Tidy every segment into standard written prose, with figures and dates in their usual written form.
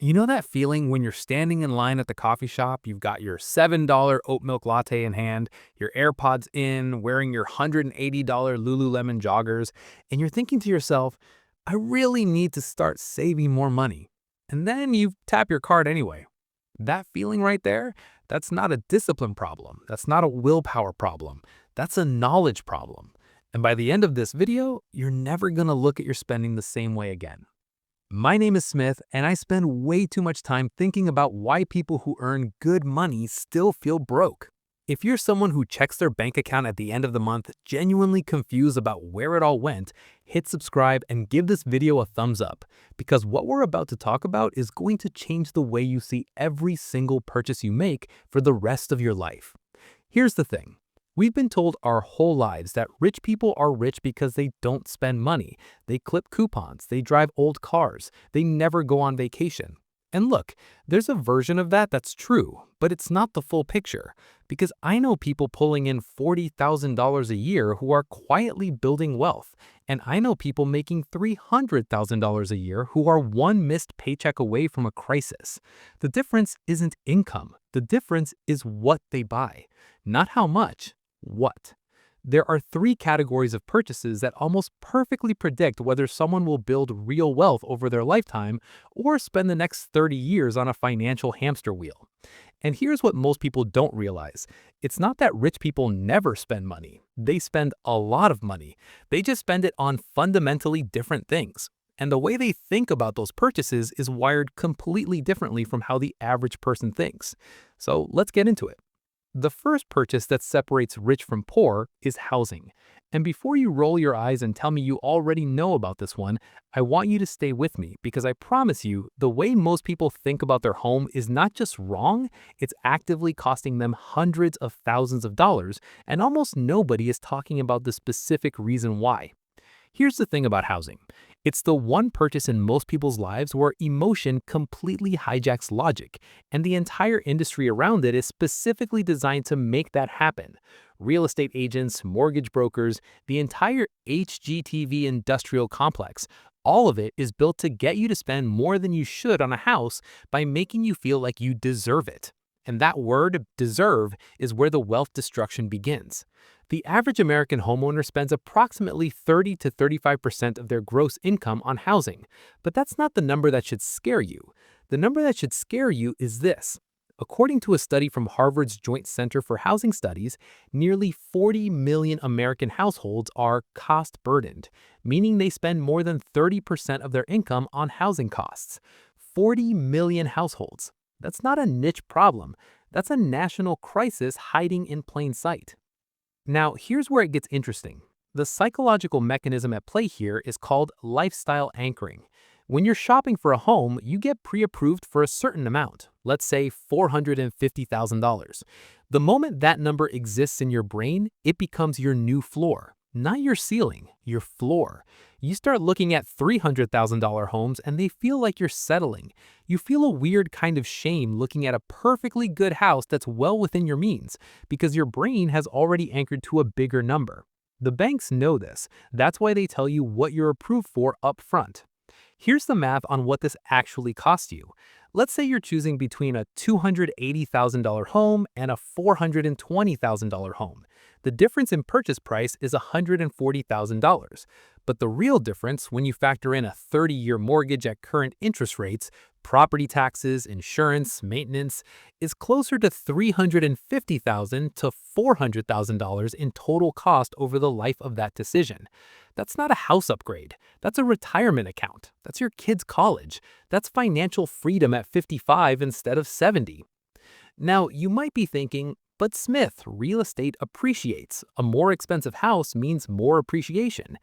You know that feeling when you're standing in line at the coffee shop, you've got your $7 oat milk latte in hand, your AirPods in, wearing your $180 Lululemon joggers, and you're thinking to yourself, I really need to start saving more money. And then you tap your card anyway. That feeling right there, that's not a discipline problem. That's not a willpower problem. That's a knowledge problem. And by the end of this video, you're never gonna look at your spending the same way again. My name is Smith, and I spend way too much time thinking about why people who earn good money still feel broke. If you're someone who checks their bank account at the end of the month, genuinely confused about where it all went, hit subscribe and give this video a thumbs up, because what we're about to talk about is going to change the way you see every single purchase you make for the rest of your life. Here's the thing. We've been told our whole lives that rich people are rich because they don't spend money. They clip coupons, they drive old cars, they never go on vacation. And look, there's a version of that that's true, but it's not the full picture. Because I know people pulling in $40,000 a year who are quietly building wealth. And I know people making $300,000 a year who are one missed paycheck away from a crisis. The difference isn't income. The difference is what they buy. Not how much, what? There are three categories of purchases that almost perfectly predict whether someone will build real wealth over their lifetime or spend the next 30 years on a financial hamster wheel. And here's what most people don't realize. It's not that rich people never spend money. They spend a lot of money. They just spend it on fundamentally different things. And the way they think about those purchases is wired completely differently from how the average person thinks. So let's get into it. The first purchase that separates rich from poor is housing. And before you roll your eyes and tell me you already know about this one, I want you to stay with me because I promise you, the way most people think about their home is not just wrong, it's actively costing them hundreds of thousands of dollars, and almost nobody is talking about the specific reason why. Here's the thing about housing. It's the one purchase in most people's lives where emotion completely hijacks logic, and the entire industry around it is specifically designed to make that happen. Real estate agents, mortgage brokers, the entire HGTV industrial complex, all of it is built to get you to spend more than you should on a house by making you feel like you deserve it. And that word, deserve, is where the wealth destruction begins. The average American homeowner spends approximately 30 to 35% of their gross income on housing. But that's not the number that should scare you. The number that should scare you is this. According to a study from Harvard's Joint Center for Housing Studies, nearly 40 million American households are cost-burdened, meaning they spend more than 30% of their income on housing costs. 40 million households. That's not a niche problem. That's a national crisis hiding in plain sight. Now, here's where it gets interesting. The psychological mechanism at play here is called lifestyle anchoring. When you're shopping for a home, you get pre-approved for a certain amount, let's say $450,000. The moment that number exists in your brain, it becomes your new floor. Not your ceiling, your floor. You start looking at $300,000 homes and they feel like you're settling. You feel a weird kind of shame looking at a perfectly good house that's well within your means because your brain has already anchored to a bigger number. The banks know this. That's why they tell you what you're approved for up front. Here's the math on what this actually costs you. Let's say you're choosing between a $280,000 home and a $420,000 home. The difference in purchase price is $140,000. But the real difference, when you factor in a 30-year mortgage at current interest rates, property taxes, insurance, maintenance, is closer to $350,000 to $400,000 in total cost over the life of that decision. That's not a house upgrade. That's a retirement account. That's your kid's college. That's financial freedom at 55 instead of 70. Now, you might be thinking, but Smith, real estate appreciates. A more expensive house means more appreciation.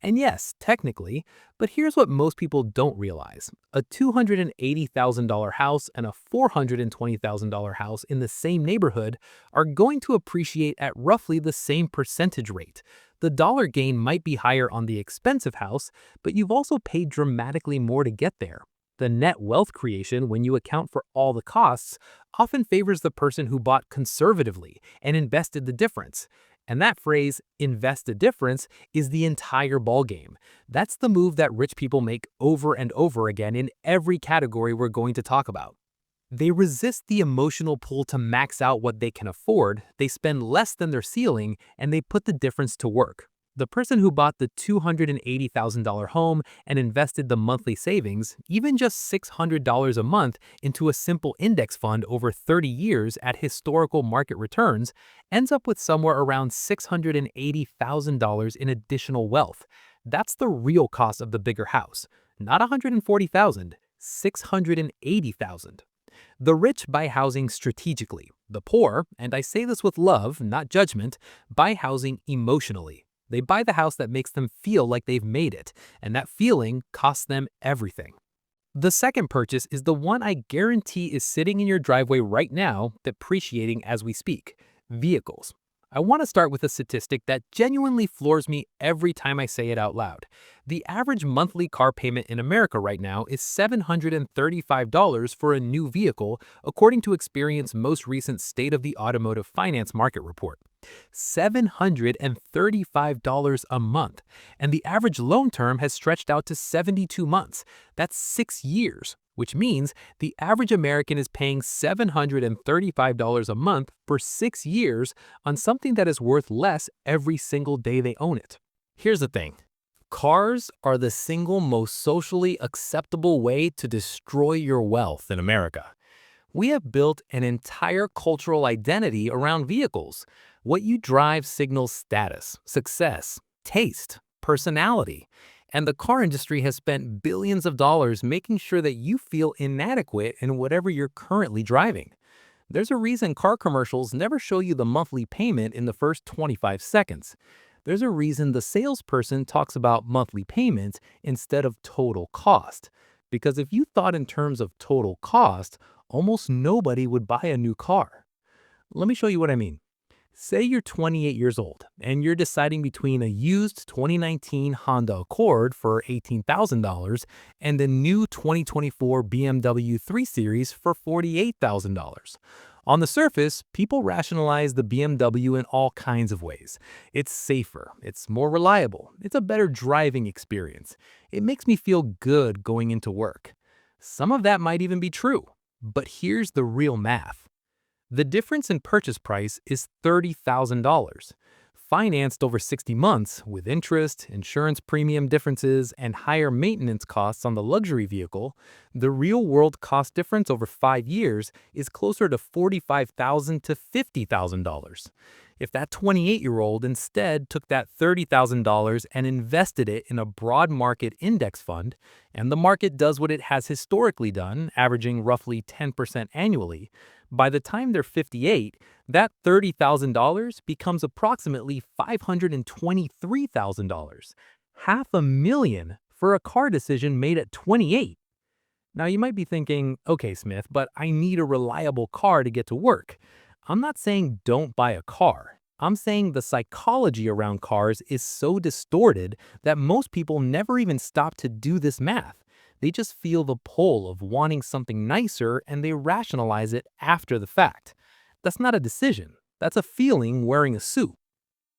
And yes, technically, but here's what most people don't realize. A $280,000 house and a $420,000 house in the same neighborhood are going to appreciate at roughly the same percentage rate. The dollar gain might be higher on the expensive house, but you've also paid dramatically more to get there. The net wealth creation, when you account for all the costs, often favors the person who bought conservatively and invested the difference. And that phrase, invest a difference, is the entire ballgame. That's the move that rich people make over and over again in every category we're going to talk about. They resist the emotional pull to max out what they can afford, they spend less than their ceiling, and they put the difference to work. The person who bought the $280,000 home and invested the monthly savings, even just $600 a month, into a simple index fund over 30 years at historical market returns, ends up with somewhere around $680,000 in additional wealth. That's the real cost of the bigger house. Not $140,000, $680,000. The rich buy housing strategically. The poor, and I say this with love, not judgment, buy housing emotionally. They buy the house that makes them feel like they've made it, and that feeling costs them everything. The second purchase is the one I guarantee is sitting in your driveway right now, depreciating as we speak: vehicles. I want to start with a statistic that genuinely floors me every time I say it out loud. The average monthly car payment in America right now is $735 for a new vehicle, according to Experian's most recent State of the Automotive Finance Market Report. $735 a month, and the average loan term has stretched out to 72 months. That's 6 years, which means the average American is paying $735 a month for 6 years on something that is worth less every single day they own it. Here's the thing. Cars are the single most socially acceptable way to destroy your wealth in America. We have built an entire cultural identity around vehicles. What you drive signals status, success, taste, personality. And the car industry has spent billions of dollars making sure that you feel inadequate in whatever you're currently driving. There's a reason car commercials never show you the monthly payment in the first 25 seconds. There's a reason the salesperson talks about monthly payments instead of total cost. Because if you thought in terms of total cost, almost nobody would buy a new car. Let me show you what I mean. Say you're 28 years old and you're deciding between a used 2019 Honda Accord for $18,000 and a new 2024 BMW 3 Series for $48,000. On the surface, people rationalize the BMW in all kinds of ways. It's safer, it's more reliable, it's a better driving experience. It makes me feel good going into work. Some of that might even be true, but here's the real math. The difference in purchase price is $30,000. Financed over 60 months with interest, insurance premium differences, and higher maintenance costs on the luxury vehicle, the real-world cost difference over 5 years is closer to $45,000 to $50,000. If that 28-year-old instead took that $30,000 and invested it in a broad market index fund, and the market does what it has historically done, averaging roughly 10% annually, by the time they're 58, that $30,000 becomes approximately $523,000. $500,000 for a car decision made at 28. Now you might be thinking, okay, Smith, but I need a reliable car to get to work. I'm not saying don't buy a car. I'm saying the psychology around cars is so distorted that most people never even stop to do this math. They just feel the pull of wanting something nicer and they rationalize it after the fact. That's not a decision. That's a feeling wearing a suit.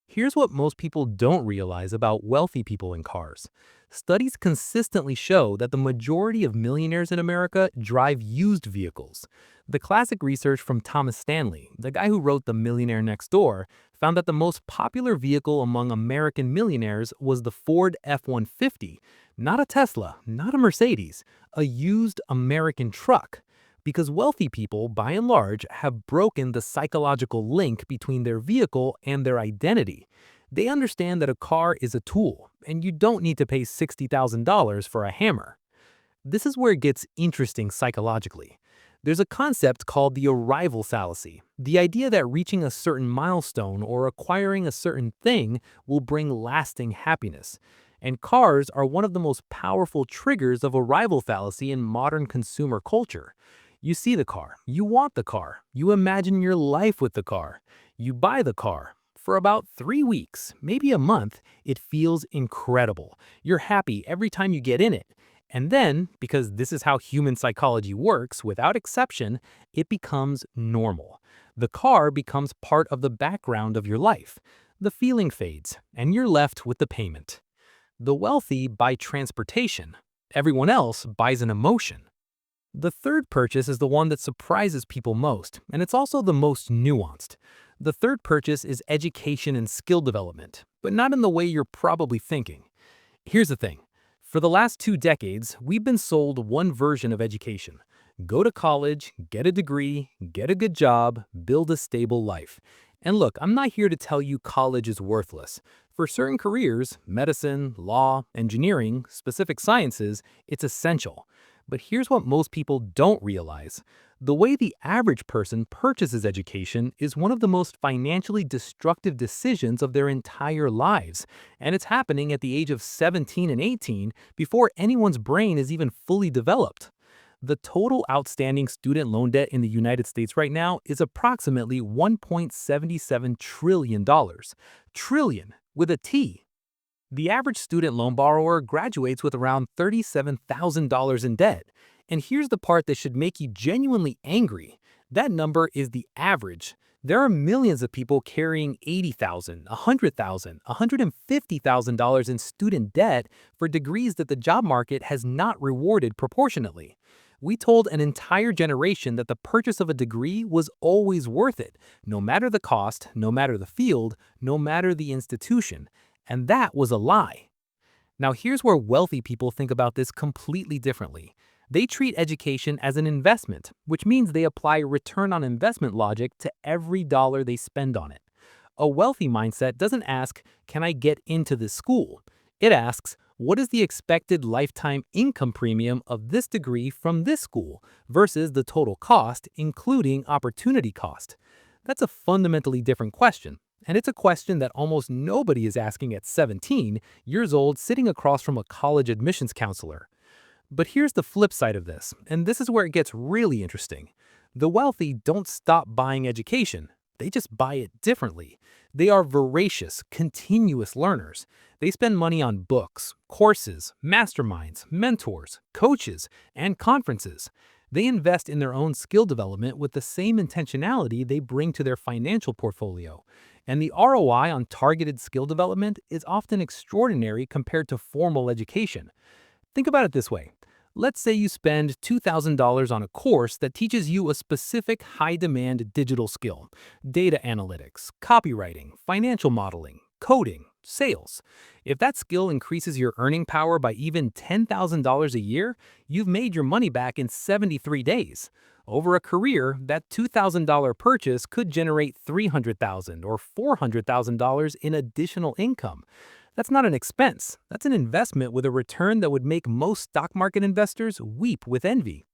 Here's what most people don't realize about wealthy people in cars. Studies consistently show that the majority of millionaires in America drive used vehicles. The classic research from Thomas Stanley, the guy who wrote The Millionaire Next Door, found that the most popular vehicle among American millionaires was the Ford F-150, not a Tesla, not a Mercedes, a used American truck. Because wealthy people, by and large, have broken the psychological link between their vehicle and their identity. They understand that a car is a tool, and you don't need to pay $60,000 for a hammer. This is where it gets interesting psychologically. There's a concept called the arrival fallacy, the idea that reaching a certain milestone or acquiring a certain thing will bring lasting happiness. And cars are one of the most powerful triggers of arrival fallacy in modern consumer culture. You see the car, you want the car, you imagine your life with the car, you buy the car. For about 3 weeks, maybe a month, it feels incredible. You're happy every time you get in it. And then, because this is how human psychology works, without exception, it becomes normal. The car becomes part of the background of your life. The feeling fades, and you're left with the payment. The wealthy buy transportation. Everyone else buys an emotion. The third purchase is the one that surprises people most, and it's also the most nuanced. The third purchase is education and skill development, but not in the way you're probably thinking. Here's the thing. For the last 2 decades, we've been sold one version of education. Go to college, get a degree, get a good job, build a stable life. And look, I'm not here to tell you college is worthless. For certain careers, medicine, law, engineering, specific sciences, it's essential. But here's what most people don't realize. The way the average person purchases education is one of the most financially destructive decisions of their entire lives. And it's happening at the age of 17 and 18 before anyone's brain is even fully developed. The total outstanding student loan debt in the United States right now is approximately $1.77 trillion. Trillion with a T. The average student loan borrower graduates with around $37,000 in debt. And here's the part that should make you genuinely angry. That number is the average. There are millions of people carrying $80,000, $100,000, $150,000 in student debt for degrees that the job market has not rewarded proportionately. We told an entire generation that the purchase of a degree was always worth it, no matter the cost, no matter the field, no matter the institution. And that was a lie. Now here's where wealthy people think about this completely differently. They treat education as an investment, which means they apply return on investment logic to every dollar they spend on it. A wealthy mindset doesn't ask, can I get into this school? It asks, what is the expected lifetime income premium of this degree from this school versus the total cost, including opportunity cost? That's a fundamentally different question. And it's a question that almost nobody is asking at 17 years old sitting across from a college admissions counselor. But here's the flip side of this, and this is where it gets really interesting. The wealthy don't stop buying education. They just buy it differently. They are voracious, continuous learners. They spend money on books, courses, masterminds, mentors, coaches, and conferences. They invest in their own skill development with the same intentionality they bring to their financial portfolio. And the ROI on targeted skill development is often extraordinary compared to formal education. Think about it this way. Let's say you spend $2,000 on a course that teaches you a specific high-demand digital skill: data analytics, copywriting, financial modeling, coding, sales. If that skill increases your earning power by even $10,000 a year, you've made your money back in 73 days. Over a career, that $2,000 purchase could generate $300,000 or $400,000 in additional income. That's not an expense. That's an investment with a return that would make most stock market investors weep with envy.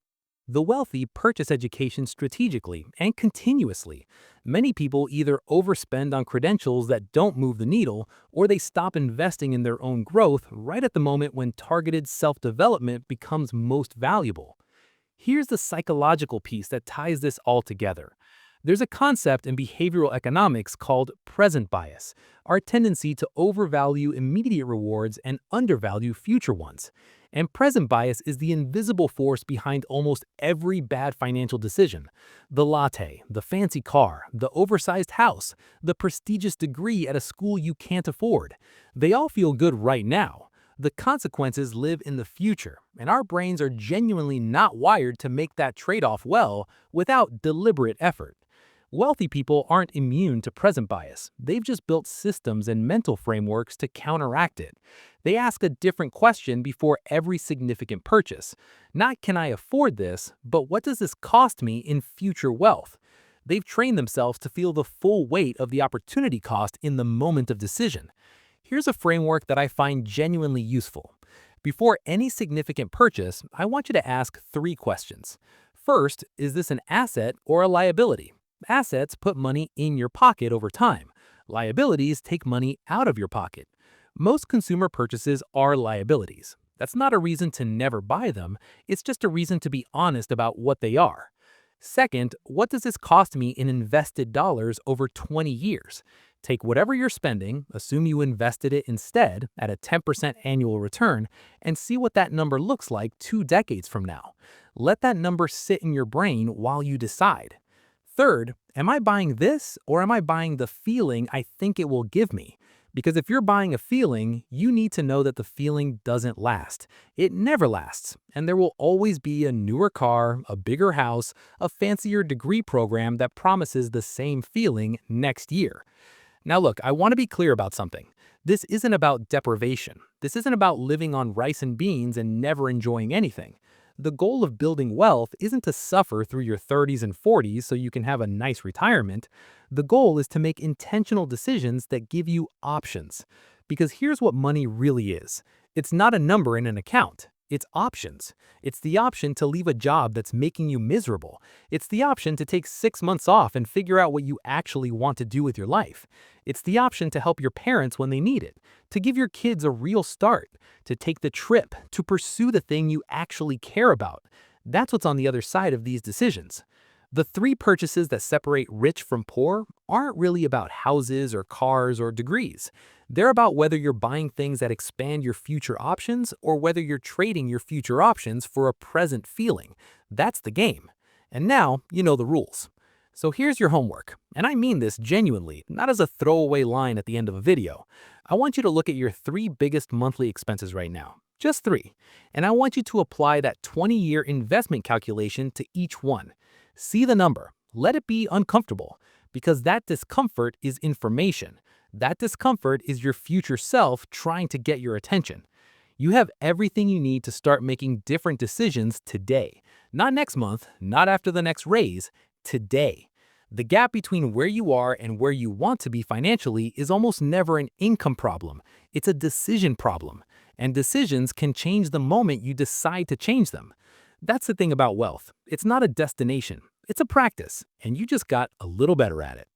The wealthy purchase education strategically and continuously. Many people either overspend on credentials that don't move the needle, or they stop investing in their own growth right at the moment when targeted self-development becomes most valuable. Here's the psychological piece that ties this all together. There's a concept in behavioral economics called present bias, our tendency to overvalue immediate rewards and undervalue future ones. And present bias is the invisible force behind almost every bad financial decision. The latte, the fancy car, the oversized house, the prestigious degree at a school you can't afford. They all feel good right now. The consequences live in the future, and our brains are genuinely not wired to make that trade-off well without deliberate effort. Wealthy people aren't immune to present bias. They've just built systems and mental frameworks to counteract it. They ask a different question before every significant purchase. Not can I afford this, but what does this cost me in future wealth? They've trained themselves to feel the full weight of the opportunity cost in the moment of decision. Here's a framework that I find genuinely useful. Before any significant purchase, I want you to ask 3 questions. First, is this an asset or a liability? Assets put money in your pocket over time. Liabilities take money out of your pocket. Most consumer purchases are liabilities. That's not a reason to never buy them, it's just a reason to be honest about what they are. Second, what does this cost me in invested dollars over 20 years? Take whatever you're spending, assume you invested it instead at a 10% annual return, and see what that number looks like 2 decades from now. Let that number sit in your brain while you decide. Third, am I buying this or am I buying the feeling I think it will give me? Because if you're buying a feeling, you need to know that the feeling doesn't last. It never lasts, and there will always be a newer car, a bigger house, a fancier degree program that promises the same feeling next year. Now look, I want to be clear about something. This isn't about deprivation. This isn't about living on rice and beans and never enjoying anything. The goal of building wealth isn't to suffer through your 30s and 40s so you can have a nice retirement. The goal is to make intentional decisions that give you options. Because here's what money really is. It's not a number in an account. It's options. It's the option to leave a job that's making you miserable. It's the option to take 6 months off and figure out what you actually want to do with your life. It's the option to help your parents when they need it, to give your kids a real start, to take the trip, to pursue the thing you actually care about. That's what's on the other side of these decisions. The three purchases that separate rich from poor aren't really about houses or cars or degrees. They're about whether you're buying things that expand your future options or whether you're trading your future options for a present feeling. That's the game. And now you know the rules. So here's your homework, and I mean this genuinely, not as a throwaway line at the end of a video. I want you to look at your three biggest monthly expenses right now. Just three. And I want you to apply that 20-year investment calculation to each one. See the number. Let it be uncomfortable, because that discomfort is information. That discomfort is your future self trying to get your attention. You have everything you need to start making different decisions today. Not next month, not after the next raise, today. The gap between where you are and where you want to be financially is almost never an income problem. It's a decision problem. And decisions can change the moment you decide to change them. That's the thing about wealth. It's not a destination. It's a practice, and you just got a little better at it.